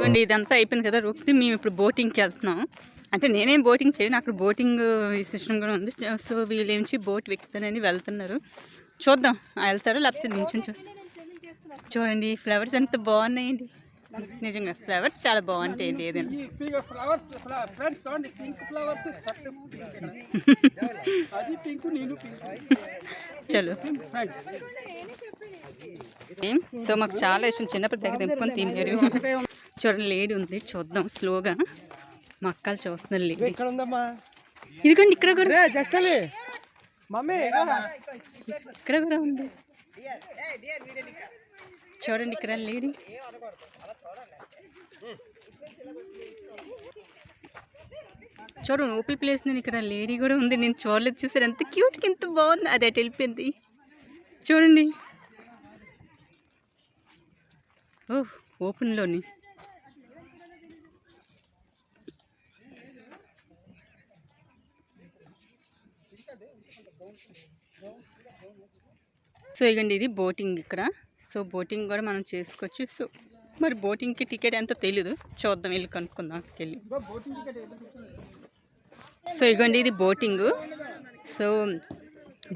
ఇదిగోండి ఇదంతా అయిపోయింది కదా రూక్తి. మేము ఇప్పుడు బోటింగ్కి వెళ్తున్నాం. అంటే నేనేం బోటింగ్ చేయను, అక్కడ బోటింగ్ సిస్టమ్ కూడా ఉంది. సో వీళ్ళేంచి బోట్ ఎక్కుతానని వెళ్తున్నారు. చూద్దాం వెళ్తారో లేకపోతే నించుని చూస్తాం. చూడండి ఫ్లవర్స్ ఎంత బాగున్నాయండి. నిజంగా ఫ్లవర్స్ చాలా బాగుంటాయండి. ఏదైనా చలో. సో మాకు చాలా ఇష్టం, చిన్నప్పటి దగ్గర తెంపుకొని తినేరు. చూడండి లేడీ ఉంది, చూద్దాం స్లోగా. మా అక్కలు చూస్తున్నారు లేడీ. ఇదిగోండి ఇక్కడ కూడా, ఇక్కడ కూడా ఉంది చూడండి. ఇక్కడ లేడీ చూడండి ఓపెన్ ప్లేస్. నేను ఇక్కడ లేడీ కూడా ఉంది, నేను చూడలేదు. చూసారు ఎంత క్యూట్కి, ఎంత బాగుంది. అది అటు వెళ్ళిపోయింది చూడండి. ఓహ్ ఓపెన్లోని. సో ఇగండి ఇది బోటింగ్ ఇక్కడ. సో బోటింగ్ కూడా మనం చేసుకోవచ్చు. సో మరి బోటింగ్కి టికెట్ ఎంతో తెలీదు, చూద్దాం వెళ్ళి కనుక్కుందాం అక్కడికి వెళ్ళి. సో ఇగండి ఇది బోటింగ్. సో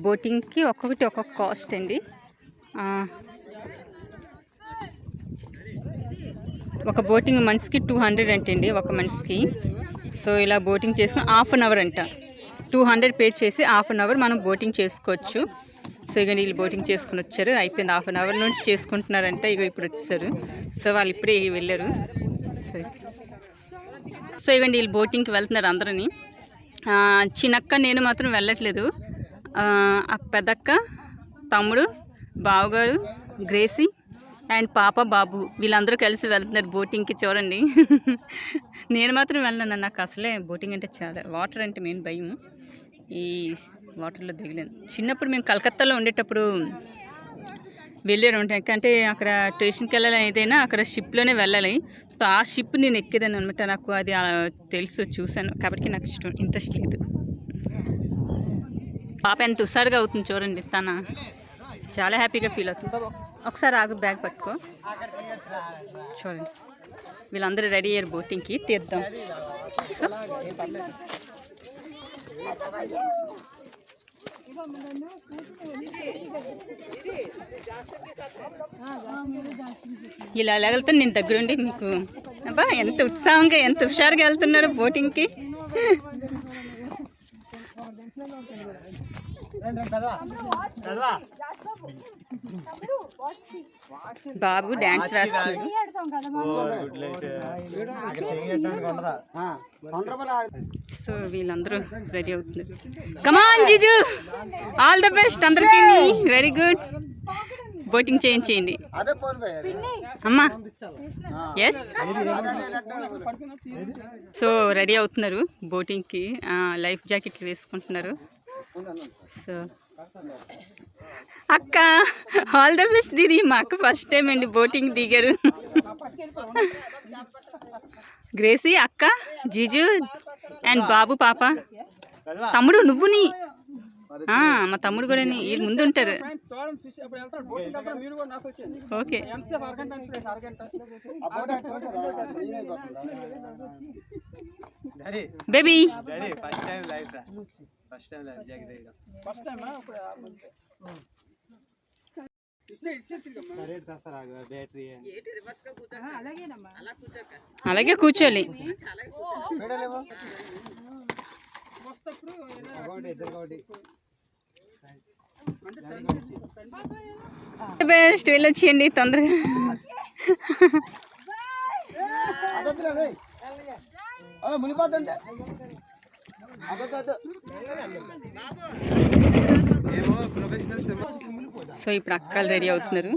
బోటింగ్కి ఒక్కొక్కటి ఒక్కొక్క కాస్ట్ అండి. ఒక బోటింగ్ మనిషికి 200 అంటండి ఒక మనిషికి. సో ఇలా బోటింగ్ చేసుకుని ½ అన్ అవర్ అంట. 200 పే చేసి ½ అన్ అవర్ మనం బోటింగ్ చేసుకోవచ్చు. సో ఇక వీళ్ళు బోటింగ్ చేసుకుని వచ్చారు, అయిపోయింది. ½ అన్ అవర్ నుంచి చేసుకుంటున్నారంట. ఇక ఇప్పుడు వచ్చేసారు. సో వాళ్ళు ఇప్పుడే వెళ్ళారు. సో ఇవ్వండి వీళ్ళు బోటింగ్కి వెళ్తున్నారు అందరినీ. చిన్నక్క నేను మాత్రం వెళ్ళట్లేదు. ఆ పెద్దక్క, తమ్ముడు, బావగారు, గ్రేసీ అండ్ పాప, బాబు వీళ్ళందరూ కలిసి వెళ్తున్నారు బోటింగ్కి. చూడండి నేను మాత్రం వెళ్ళను, నాకు అసలే బోటింగ్ అంటే చాలా, వాటర్ అంటే మెయిన్ భయం. ఈ వాటర్లో దిగలేను. చిన్నప్పుడు మేము కలకత్తాలో ఉండేటప్పుడు వెళ్ళారు ఉంటాయి. అంటే అక్కడ స్టేషన్కి వెళ్ళాలి ఏదైనా అక్కడ షిప్లోనే వెళ్ళాలి. సో ఆ షిప్ నేను ఎక్కేదాన్ని అనమాట. నాకు అది తెలుసు, చూశాను, కాబట్టి నాకు ఇంట్రెస్ట్ లేదు. పాప ఎంత హుషారుగా అవుతుంది చూడండి, తన చాలా హ్యాపీగా ఫీల్ అవుతుంది. ఒకసారి ఆగు, బ్యాగ్ పట్టుకో. చూడండి వీళ్ళందరూ రెడీ అయ్యారు బోటింగ్కి, తీద్దాం. సో ఇలా వెళ్తే నేను దగ్గరుండి మీకు అబ్బా ఎంత ఉత్సాహంగా ఎంత హుషారుగా వెళ్తున్నారు బోటింగ్కి. బాబు డాన్స్ రాస్తున్నాడు. సో వీళ్ళందరూ రెడీ అవుతున్నారు. కమాన్ జిజు, ఆల్ ద బెస్ట్ అందరికీ, వెరీ గుడ్. బోటింగ్ చేయండి అమ్మా. ఎస్. సో రెడీ అవుతున్నారు బోటింగ్కి, లైఫ్ జాకెట్లు వేసుకుంటున్నారు. సో అక్క ఆల్ ద బెస్ట్ దీది. మా అక్క ఫస్ట్ టైం అండి బోటింగ్ దిగారు. గ్రేసీ, అక్క, జిజు అండ్ బాబు, పాప, తమ్ముడు, నువ్వు నీ మా తమ్ముడు కూడా వీళ్ళు ముందు ఉంటారు. Okay baby. అలాగే కూర్చోాలి. బెస్ట్ వెళ్ళొచ్చేయండి తొందరగా. సో ఇప్పుడు అక్కలు రెడీ అవుతున్నారు.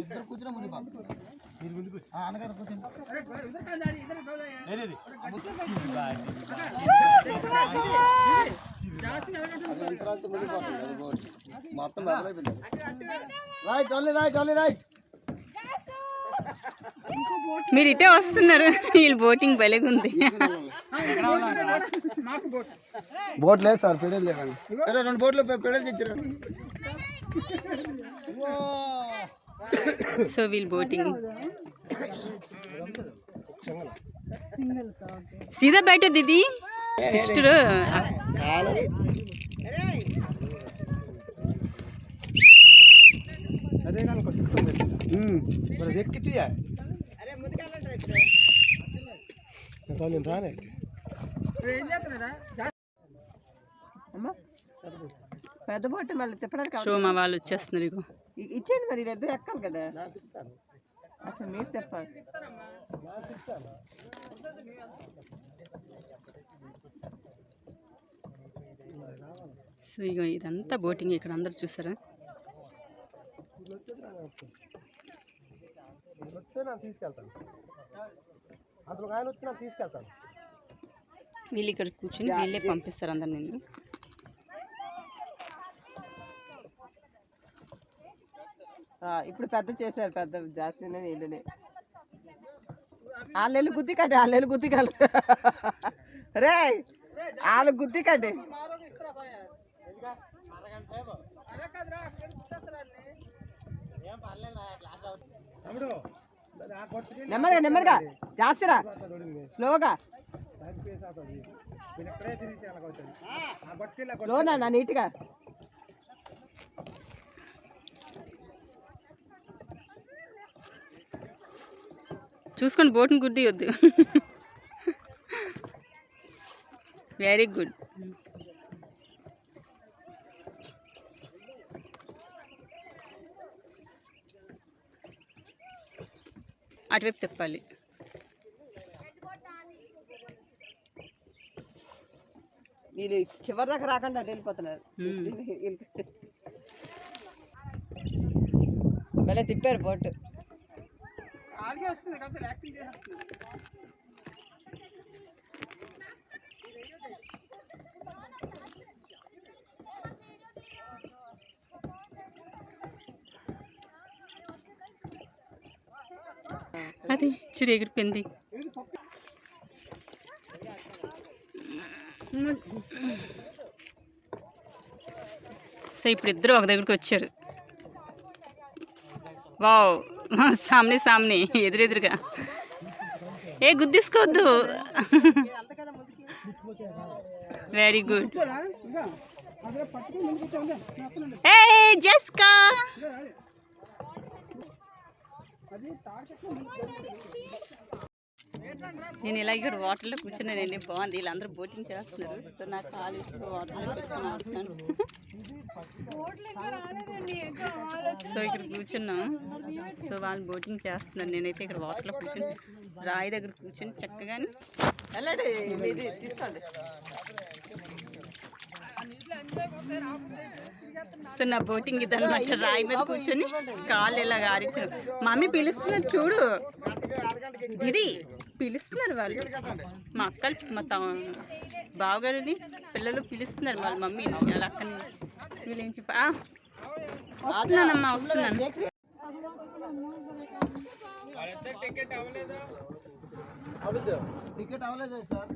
మీరు ఇటే వస్తున్నారు, వీళ్ళు బోటింగ్ బలేగుంది. బోట్ లేదు సార్, పెడల్ లేదండి. 2 బోట్లు పెడల్ తెచ్చారు. సో వీళ్ళు బోటింగ్ सीधा बैठो दीदी सिस्टर పెద్ద బోట్ మళ్ళీ చెప్పడానికి సో మా వాళ్ళు వచ్చేస్తున్నారు ఇగో ఇచ్చేయండి మరి ఇద్దరు ఎక్కాలి కదా అచ్చా మీరు చెప్పాలి సో ఇగో ఇదంతా బోటింగ్ ఇక్కడ అందరు చూసారా వీళ్ళు ఇక్కడ కూర్చుని వీళ్ళే పంపిస్తారు అందరు నేను ఇప్పుడు పెద్ద చేశారు పెద్ద జాస్మిన్ వీళ్ళనే వాళ్ళెళ్ళు గుద్ది కట్టే వాళ్ళెళ్ళు గుద్ది కల రే వాళ్ళు గుద్ది కట్టే నెమ్మదిగా నెమ్మదిగా జాస్తిరా స్లోగా స్లోనా నీట్గా చూసుకొని బోట్ని గుద్దియొద్దు వెరీ గుడ్ అటువైపు తిప్పాలి వీళ్ళు చివరి దాకా రాకుండా అటు వెళ్ళిపోతున్నారు భలే తిప్పారు బోట్ అది చూడు ఎగిరిపోయింది సో ఇప్పుడు ఇద్దరు ఒక దగ్గరికి వచ్చారు వావ్ సామ్నే సామ్నే ఎదురెదురుగా ఏ గుద్దిసుకోవద్దు వెరీ గుడ్ ఏ జస్కా నేను ఇలా ఇక్కడ వాటర్లో కూర్చున్నానండి బాగుంది వీళ్ళందరూ బోటింగ్ చేస్తున్నారు సో నాకు కాలు వాటర్లో పెట్టుకుని ఆడుతున్నాను సో ఇక్కడ కూర్చున్నాం సో వాళ్ళు బోటింగ్ చేస్తున్నారు నేనైతే ఇక్కడ వాటర్లో కూర్చుని రాయి దగ్గర కూర్చుని చక్కగా వెళ్ళండి తీసుకోండి సో నా బోటింగ్ ఇదన్నమాట రాయి మీద కూర్చొని కాళ్ళు ఇలా ఆడించారు మమ్మీ పిలుస్తున్నారు చూడు ఇది పిలుస్తున్నారు వాళ్ళు మా అక్కలు మా బావగారిని పిల్లలు పిలుస్తున్నారు వాళ్ళ మమ్మీని వాళ్ళ అక్కని వీళ్ళేం చెప్ప వస్తున్నానమ్మా వస్తున్నాను టికెట్ అవ్వలేదు సార్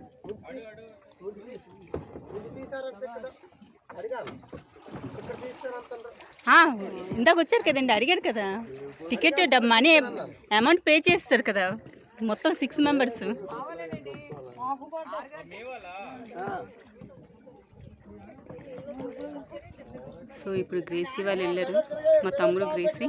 ఇందాక వచ్చారు కదండి అడిగారు కదా టికెట్ మనీ అమౌంట్ పే చేస్తారు కదా మొత్తం 6 మెంబర్స్ సో ఇప్పుడు గ్రేసీ వాళ్ళు వెళ్ళారు మా తమ్ముడు గ్రేసీ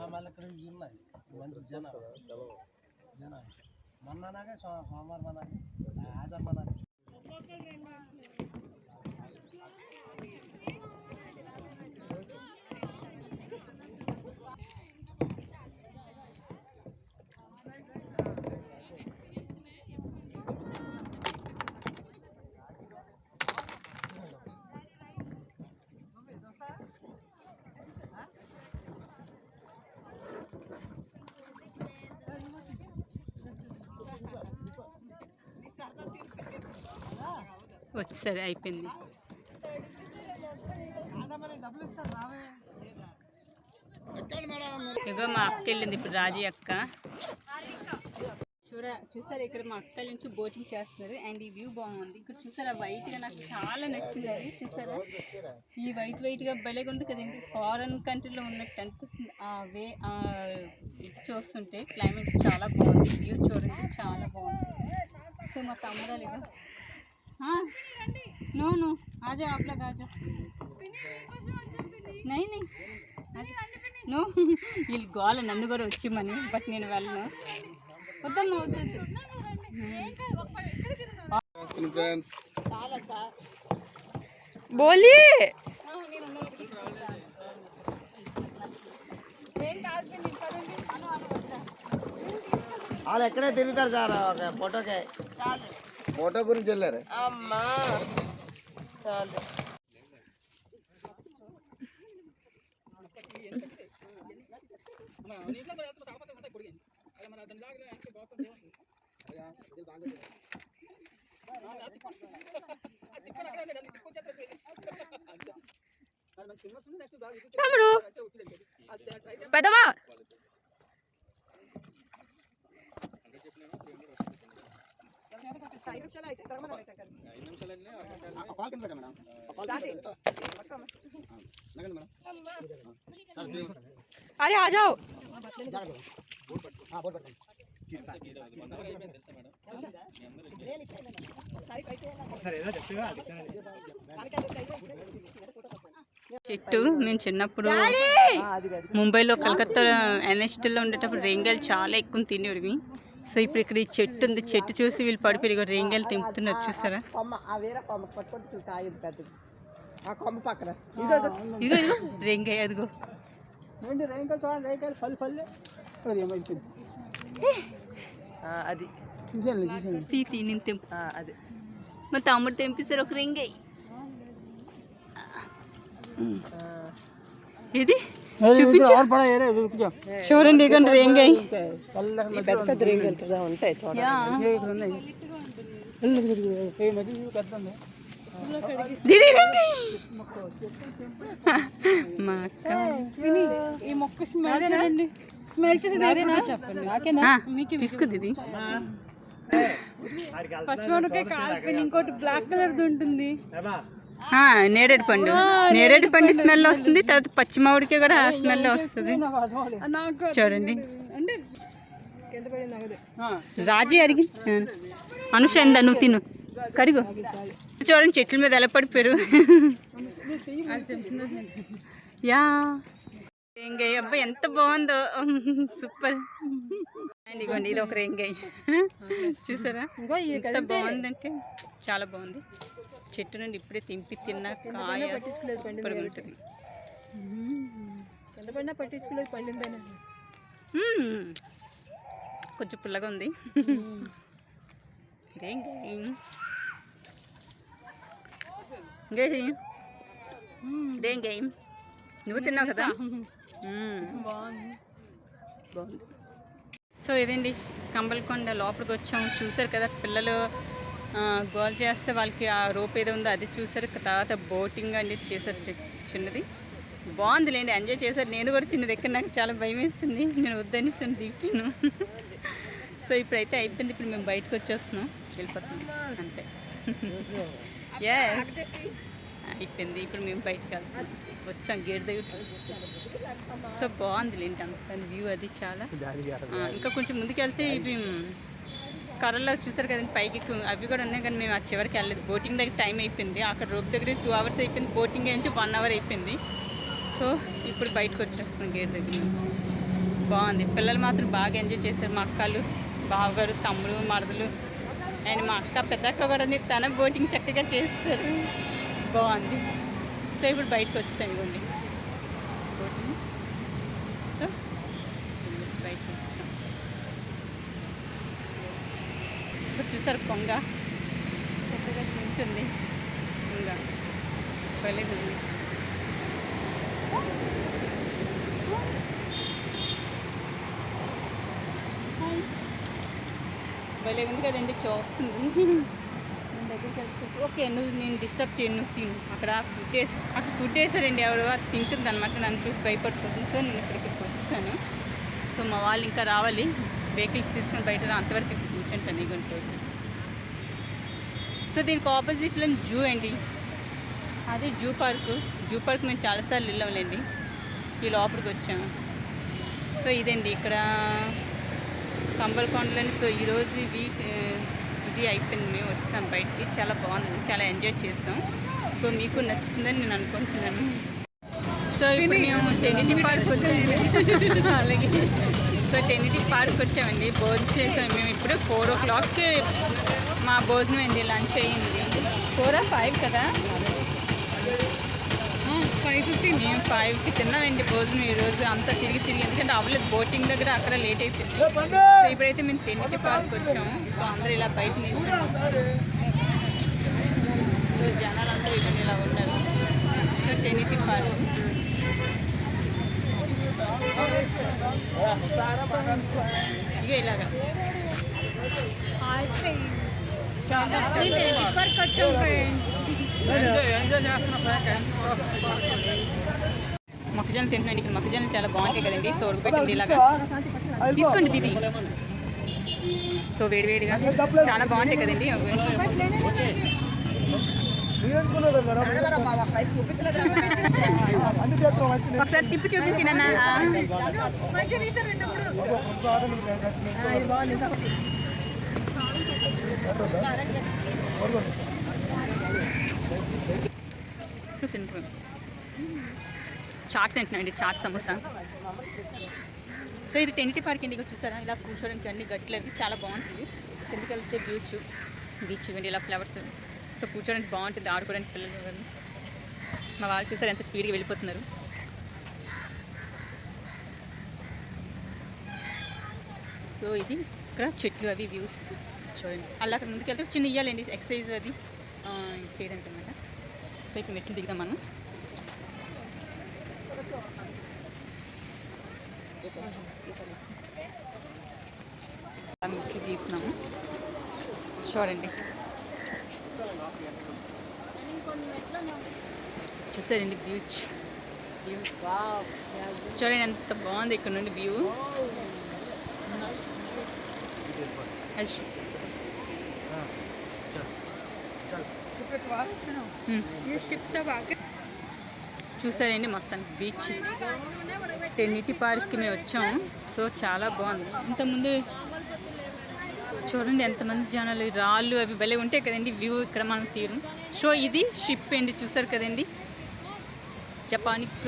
మళ్ళీ ఇక్కడ ఉన్నాయి మంచి జనం మొన్ననాగే సోమవారం మనాలి ఆధార్ మనాలి వచ్చేసరి అయిపోయింది ఇగో మా అక్క వెళ్ళింది ఇప్పుడు, రాజీ అక్క. చూసారా ఇక్కడ మా అక్క నుంచి బోటింగ్ చేస్తున్నారు. అండ్ ఈ వ్యూ బాగుంది. ఇక్కడ చూసారా వైట్గా నాకు చాలా నచ్చింది. అది చూసారా ఈ వైట్గా భలేగా ఉంది కదండి. ఫారెన్ కంట్రీలో ఉన్నట్టు అనిపిస్తుంది ఆ వే ఇది చూస్తుంటే. క్లైమేట్ చాలా బాగుంది. వ్యూ చూడండి చాలా బాగుంది. సో మా తమ్మురాలు ఇక नो नो आ जाओ आप लोग आ जाओ नहीं नहीं नो వీళ్ళు గోల నన్ను కూడా వచ్చిమని. బట్ నేను వెళ్ళను. వద్దమ్మా వద్దు. బోలి వాళ్ళు ఎక్కడే తిరుగుతారు సార్ ఒక ఫోటోకే. ఫోటో గురించి వెళ్ళారు. అమ్మా చాలు. తమ్ముడు పెద్దమా अरे आ जाओ. చెట్టు మేము చిన్నప్పుడు ముంబైలో కలకత్తా ఎన్ఎస్టీలో ఉండేటప్పుడు రేంగాయలు చాలా ఎక్కువ తినేవి. సో ఇప్పుడు ఇక్కడ ఈ చెట్టు ఉంది. చెట్టు చూసి వీళ్ళు పడిపోయి రేంగాయలు తెంపుతున్నారు. చూసారా ఇదిగో ఇదిగో రేంగాయ. అదిగో అది తీ నేను తెంపు. అది మా తమ్ముడు తెంపిస్తారు ఒక రేంగాయ. ఇది చూపించు చూడండి. ఇక రేంగాయ పెద్ద పెద్ద రేంగాయలు కదా ఉంటాయి. దీది రేంగాయ మా అక్క ఈ మొక్క స్మెల్ చేసి చెప్పండి. తీసుకుంది ఇది. పచ్చిమిరపకాయ కాలిపోయింది. ఇంకోటి బ్లాక్ కలర్ ఉంటుంది. నేరేడు పండు. నేరేడు పండు స్మెల్ వస్తుంది. తర్వాత పచ్చి మామిడికి కూడా స్మెల్ వస్తుంది. చూడండి అంటే రాజీ అడిగి అనుష ఎందా నువ్వు తిను కరిగో. చూడండి చెట్ల మీద ఎలా పడిపోయారు. యా రేంగాయ. అబ్బాయి ఎంత బాగుందో. సూపర్. అండ్ ఇగోండి ఇది ఒక రేంగాయ. చూసారా ఎంత బాగుందంటే చాలా బాగుంది. చెట్టు నుండి ఇప్పుడే తెంపి తిన్న కాయ సూపర్ ఉంటుంది. పట్టించుకోలేదు పండిందని. కొంచెం పుల్లగా ఉంది. రేంగాయ నువ్వు తిన్నావు కదా. బాగుంది. సో ఇదండి కంబల్కొండ లోపలికి వచ్చాం. చూసారు కదా పిల్లలు గోల్ చేస్తే వాళ్ళకి ఆ రోప్ ఏదో ఉందో అది చూసారు. తర్వాత బోటింగ్ అనేది చేశారు చిన్నది. బాగుందిలేండి, ఎంజాయ్ చేశారు. నేను కూడా చిన్నది ఎక్కడ నాకు చాలా భయం వేస్తుంది. నేను వద్దని దిప్పాను. సో ఇప్పుడైతే అయిపోయింది. ఇప్పుడు మేము బయటకు వచ్చేస్తున్నాం, వెళ్ళిపోతున్నాం అంతే. ఎస్ అయిపోయింది. ఇప్పుడు మేము బయటకు వెళ్తాం. వచ్చాం గేట్ దగ్గర. సో బాగుందిలేండి అంత వ్యూ అది చాలా. ఇంకా కొంచెం ముందుకు వెళ్తే ఇవి కర్రల్లో చూసారు కదండి పైకి అవి కూడా ఉన్నాయి. కానీ మేము ఆ చివరికి వెళ్ళలేదు. బోటింగ్ దగ్గర టైం అయిపోయింది. అక్కడ రోప్ దగ్గర 2 hours అయిపోయింది. బోటింగ్ నుంచి 1 hour అయిపోయింది. సో ఇప్పుడు బయటకు వచ్చేస్తున్నాం గేట్ దగ్గర నుంచి. బాగుంది. పిల్లలు మాత్రం బాగా ఎంజాయ్ చేశారు. మా అక్కలు, బావగారు, తమ్ముడు, మరదలు అండ్ మా అక్క పెద్ద అక్క కూడా తన బోటింగ్ చక్కగా చేస్తారు. బాగుంది. సో ఇప్పుడు బయటకు వచ్చేసాం ఇవ్వండి బోటింగ్. సో బయటకు వచ్చేసాం. ఇప్పుడు చూసారు కొంగ చక్కగా తింటుంది. కొంగ భలేగుంది. భలే ఉంది కదండి, చూస్తుంది. నేను దగ్గరికి వెళ్తే ఓకే నేను డిస్టర్బ్ చేయను, నువ్వు తిను. అక్కడ ఫుడ్ వేసారండి ఎవరు, అది తింటుంది అనమాట. నన్ను చూసి భయపడిపోతుంది. సో నేను ఇక్కడికి వచ్చేసాను. మా వాళ్ళు ఇంకా రావాలి, వెహికల్స్ తీసుకొని బయట అంతవరకు ఇక్కడ కూర్చుంటాను ఇగంటూ. సో దీనికి ఆపోజిట్లో జూ అండి, అదే జూ పార్క్ మేము చాలాసార్లు వెళ్ళాంలేండి, ఈ లోపలికి వచ్చాము. సో ఇదండి ఇక్కడ కంబలకొండలని. సో ఈరోజు ఇది అయిపోయింది, మేము వచ్చాం బయటికి, చాలా బాగుంది, చాలా ఎంజాయ్ చేసాం. సో మీకు నచ్చుతుందని నేను అనుకుంటున్నాను. సో ఇప్పుడు మేము టెనిటీ పార్క్ వచ్చాము. అలాగే సో టెనిటీ పార్క్ వచ్చామండి, భోజనం చేసాం మేము. ఇప్పుడు 4 o'clockకి మా భోజనం అండి, లంచ్ అయ్యింది. 4 or 5 కదా, 5:15. మేము 5కి తిన్నామండి భోజనం ఈరోజు. అంతా తిరిగి ఎందుకంటే అవ్వలేదు, బోటింగ్ దగ్గర అక్కడ లేట్ అయిపోయింది. సో ఇప్పుడైతే మేము టెనిటీ పార్క్ వచ్చాము. సో అందరూ ఇలా బయట నిల్చున్నాము. సో జనాలందరూ ఇక్కడ ఇలా ఉన్నారు. సో టెనిటీ పార్క్ ఇక ఇలాగా పార్క్ వచ్చాం ఫ్రెండ్స్. మొక్కజొన్న తింటున్నాను. ఇక్కడ మొక్కజొన్నలు చాలా బాగుంటాయి కదండి. సో ఉడకబెట్టింది ఇలాగా తీసుకోండి దీది. సో వేడివేడిగా చాలా బాగుంటాయి కదండి. ఒకసారి తిప్పి చూపించిన చాట్ తింటున్నామండి, చాట్ సమోసా. సో ఇది టెనిటీ పార్క్ అండి. ఇక చూసారా, ఇలా కూర్చోడానికి అన్ని గట్లు అవి చాలా బాగుంటుంది. కిందకి వెళ్తే బీచ్ అండి, ఇలా ఫ్లవర్స్. సో కూర్చోడానికి బాగుంటుంది, ఆడుకోవడానికి పిల్లలు. మా వాళ్ళు చూసారు ఎంత స్పీడ్గా వెళ్ళిపోతున్నారు. సో ఇది ఇక్కడ చెట్లు అవి వ్యూస్ చూడండి. అలా అక్కడ ముందుకు వెళ్తే చిన్న ఇయ్యాలండి ఎక్సర్సైజ్ అది చేయడానికి అనమాట. సో ఇప్పుడు మెట్లు దిగుదాం మనం. మెట్లు దిగుతున్నాము చూడండి. చూసారండి బీచ్ వ్యూ చూడండి ఎంత బాగుంది ఇక్కడ నుండి వ్యూ. చూసారండి మొత్తం బీచ్. టెనిటీ పార్క్కి మేము వచ్చాము. సో చాలా బాగుంది. ఇంతకుముందు చూడండి ఎంతమంది జనాలు, రాళ్ళు అవి భలే ఉంటాయి కదండి వ్యూ ఇక్కడ మనం తీరు. సో ఇది షిప్ అండి, చూసారు కదండి, జపానిక్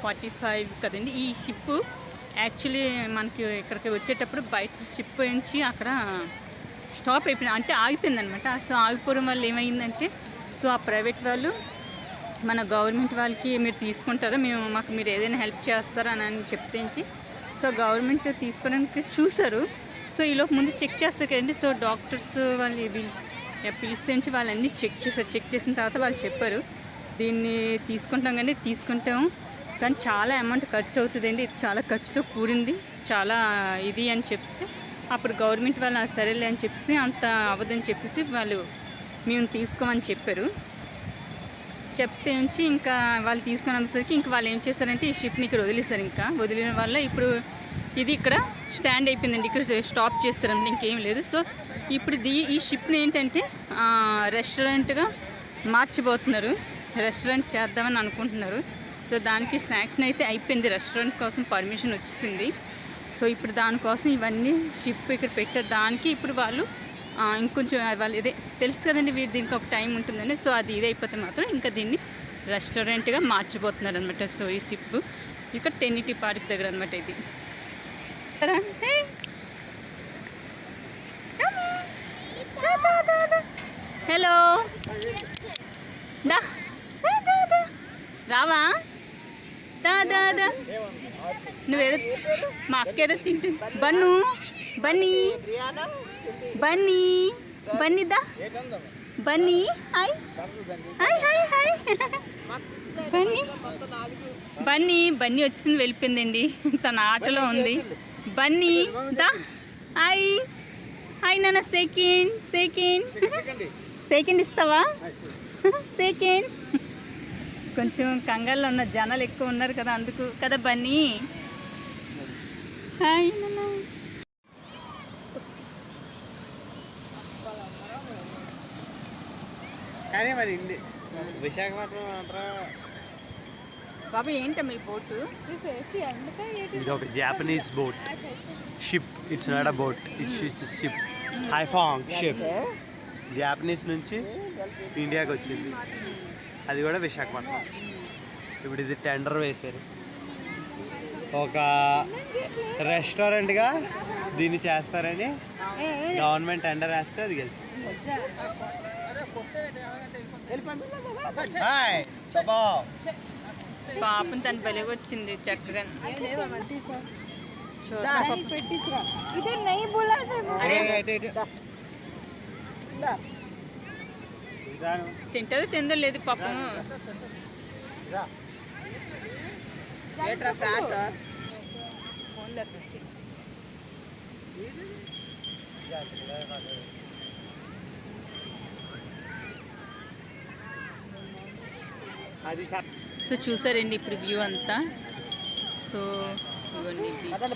45 కదండి ఈ షిప్. యాక్చువల్లీ మనకి ఇక్కడికి వచ్చేటప్పుడు బయట షిప్ నుంచి అక్కడ స్టాప్ అయిపోయింది, అంటే ఆగిపోయింది అనమాట. సో ఆగిపోవడం వల్ల ఏమైందంటే, సో ఆ ప్రైవేట్ వాళ్ళు మన గవర్నమెంట్ వాళ్ళకి మీరు తీసుకుంటారా, మాకు మీరు ఏదైనా హెల్ప్ చేస్తారా అని చెప్తేంచి సో గవర్నమెంట్ తీసుకోవడానికి చూసారు. సో ఈలోపు ముందు చెక్ చేస్తారు కదండి. సో డాక్టర్స్ వాళ్ళు పిలిస్తే వాళ్ళన్నీ చెక్ చేశారు. చెక్ చేసిన తర్వాత వాళ్ళు చెప్పారు దీన్ని తీసుకుంటాం కానీ కానీ చాలా అమౌంట్ ఖర్చు అవుతుందండి, ఇది చాలా ఖర్చుతో కూడింది, చాలా ఇది అని చెప్తే అప్పుడు గవర్నమెంట్ వాళ్ళు సరేలే అని చెప్పేసి అంత అవ్వదని చెప్పేసి వాళ్ళు మేము తీసుకోమని చెప్పారు. చెప్తే నుంచి ఇంకా వాళ్ళు తీసుకొని వచ్చేసరికి ఇంకా వాళ్ళు ఏం చేశారంటే ఈ షిప్ని ఇక్కడ వదిలేస్తారు. ఇంకా వదిలిన వల్ల ఇప్పుడు ఇది ఇక్కడ స్టాండ్ అయిపోయిందండి, ఇక్కడ స్టాప్ చేస్తారండి, ఇంకేం లేదు. సో ఇప్పుడు ఈ షిప్ని ఏంటంటే రెస్టారెంట్గా మార్చిపోతున్నారు, రెస్టారెంట్ చేద్దామని అనుకుంటున్నారు. సో దానికి శాంక్షన్ అయితే అయిపోయింది, రెస్టారెంట్ కోసం పర్మిషన్ వచ్చింది. సో ఇప్పుడు దానికోసం ఇవన్నీ షిప్ ఇక్కడ పెట్టారు. దానికి ఇప్పుడు వాళ్ళు ఇంకొంచెం వాళ్ళు ఇదే తెలుసు కదండి, దీనికి ఒక టైం ఉంటుందని. సో అది ఇది అయిపోతే మాత్రం ఇంకా దీన్ని రెస్టారెంట్గా మార్చిపోతున్నారు అనమాట. సో ఈ షిప్ ఇక్కడ టెనిటీ పార్క్ దగ్గర అనమాట ఇది. హలో దా రావా దా నువ్వేదో మా అక్క ఏదో తింటుంది. బన్నీ దా Bunny hi hi hi hi Bunny వచ్చింది, వెళ్ళిపోయిందండి, తన ఆటలో ఉంది. బన్నీ దా హాయ్ హాయ్ నాన్న, సెకండ్ ఇస్తావా? సెకండ్ కొంచెం కంగారులో ఉన్న జనాలు ఎక్కువ ఉన్నారు కదా, అందుకు కదా బన్నీ. హాయ్ నాన్న. కానీ మరి విశాఖపట్నం మాత్రం బాబు ఏంటమ్మా ఈ బోటు? ఇది ఒక Japanese boat ship. It's not a boat, it's ship. Haiphong ship Japanese నుంచి ఇండియాకి వచ్చింది. అది కూడా విశాఖపట్నం. ఇప్పుడు ఇది టెండర్ వేశారు. ఒక రెస్టారెంట్గా దీన్ని చేస్తారని గవర్నమెంట్ టెండర్ వేస్తే అది గెలిచింది. హాయ్ బాబా. పాపం తను బలిగా వచ్చింది చక్కగా. తింటదో తిందో లేదు పాపం. సో చూసారండి ఇప్పుడు వ్యూ అంతా. సో ఇవ్వండి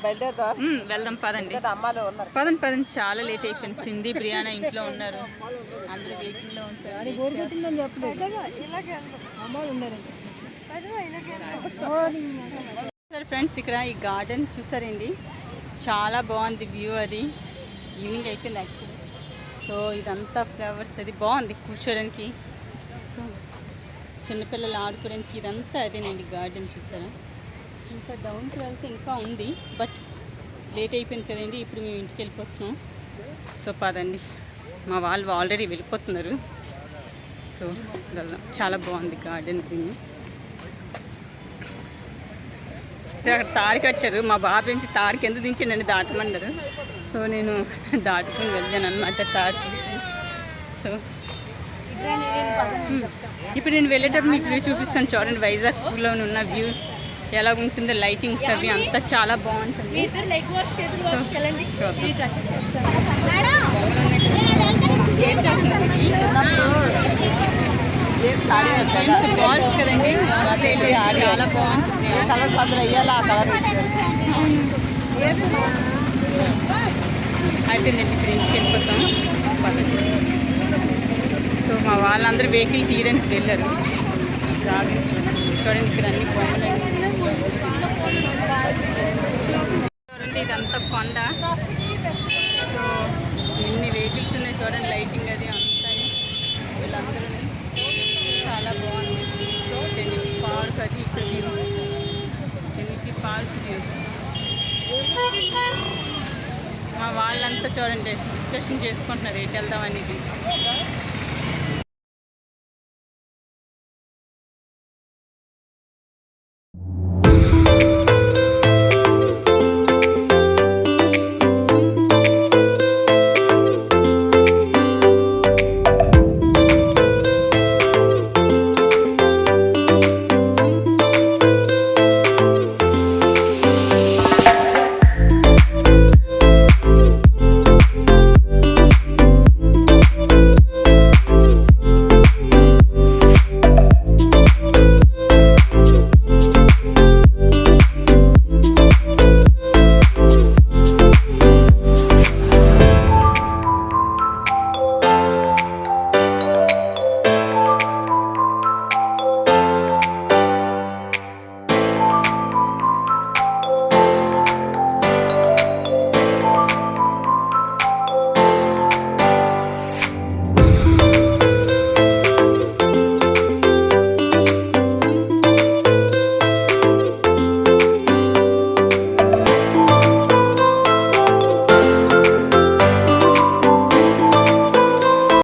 బయలుదేరుతాం. వెళ్దాం పదండి. అమ్మాలు ఉన్నారు. పదండి చాలా లేట్ అయిపోయింది. సింధి ప్రియానా ఇంట్లో ఉన్నారు, అందరూ వెయిటింగ్లో ఉంటారు. సరే ఫ్రెండ్స్, ఇక్కడ ఈ గార్డెన్ చూసారండి, చాలా బాగుంది వ్యూ. అది ఈవినింగ్ అయిపోయింది యాక్చువల్లీ. సో ఇదంతా ఫ్లవర్స్, అది బాగుంది కూర్చోడానికి. సో చిన్నపిల్లలు ఆడుకోవడానికి ఇదంతా అదేనండి గార్డెన్. చూసారా, ఇంకా డౌన్కి వెళ్తే ఇంకా ఉంది, బట్ లేట్ అయిపోయింది కదండి. ఇప్పుడు మేము ఇంటికి వెళ్ళిపోతున్నాం. సో పదండి, మా వాళ్ళు ఆల్రెడీ వెళ్ళిపోతున్నారు. సో వెళ్దాం. చాలా బాగుంది గార్డెన్. దీన్ని అక్కడ తాడు కట్టారు. మా బాబు నుంచి తాడు కింద దించి నన్ను దాటమన్నారు. సో నేను దాటుకుని వెళ్ళాను అనమాట తాడు తీసి. సో ఇప్పుడు నేను వెళ్ళేటప్పుడు మీకు వ్యూ చూపిస్తాను. చూడండి, వైజాగ్లో ఉన్న వ్యూస్ ఎలా ఉంటుందో, లైటింగ్స్ అవి అంతా చాలా బాగుంటుంది. బాల్స్ కదండి, చాలా బాగుంటుంది. కలర్స్ అసలు వేయాలి, ఆ కలర్ అయిపోయిందండి. ఇప్పుడు ఇంటికి వెళ్ళిపోతాం. సో మా వాళ్ళందరూ వెహికల్ తీయడానికి వెళ్ళారు. చూడండి, ఇక్కడ అన్ని కొండలు. చూడండి, ఇదంతా కొండ. సో ఎన్ని వెహికల్స్ ఉన్నాయి చూడండి, లైటింగ్ అది అంతా. వీళ్ళందరూ చాలా బాగుంది. టెన్నిటీ పార్క్ అది ఇక్కడ వ్యూ. టెన్నిటీ park view. మా వాళ్ళంతా చూడండి డిస్కషన్ చేసుకుంటున్నారు ఎటు వెళ్దాం అనేది.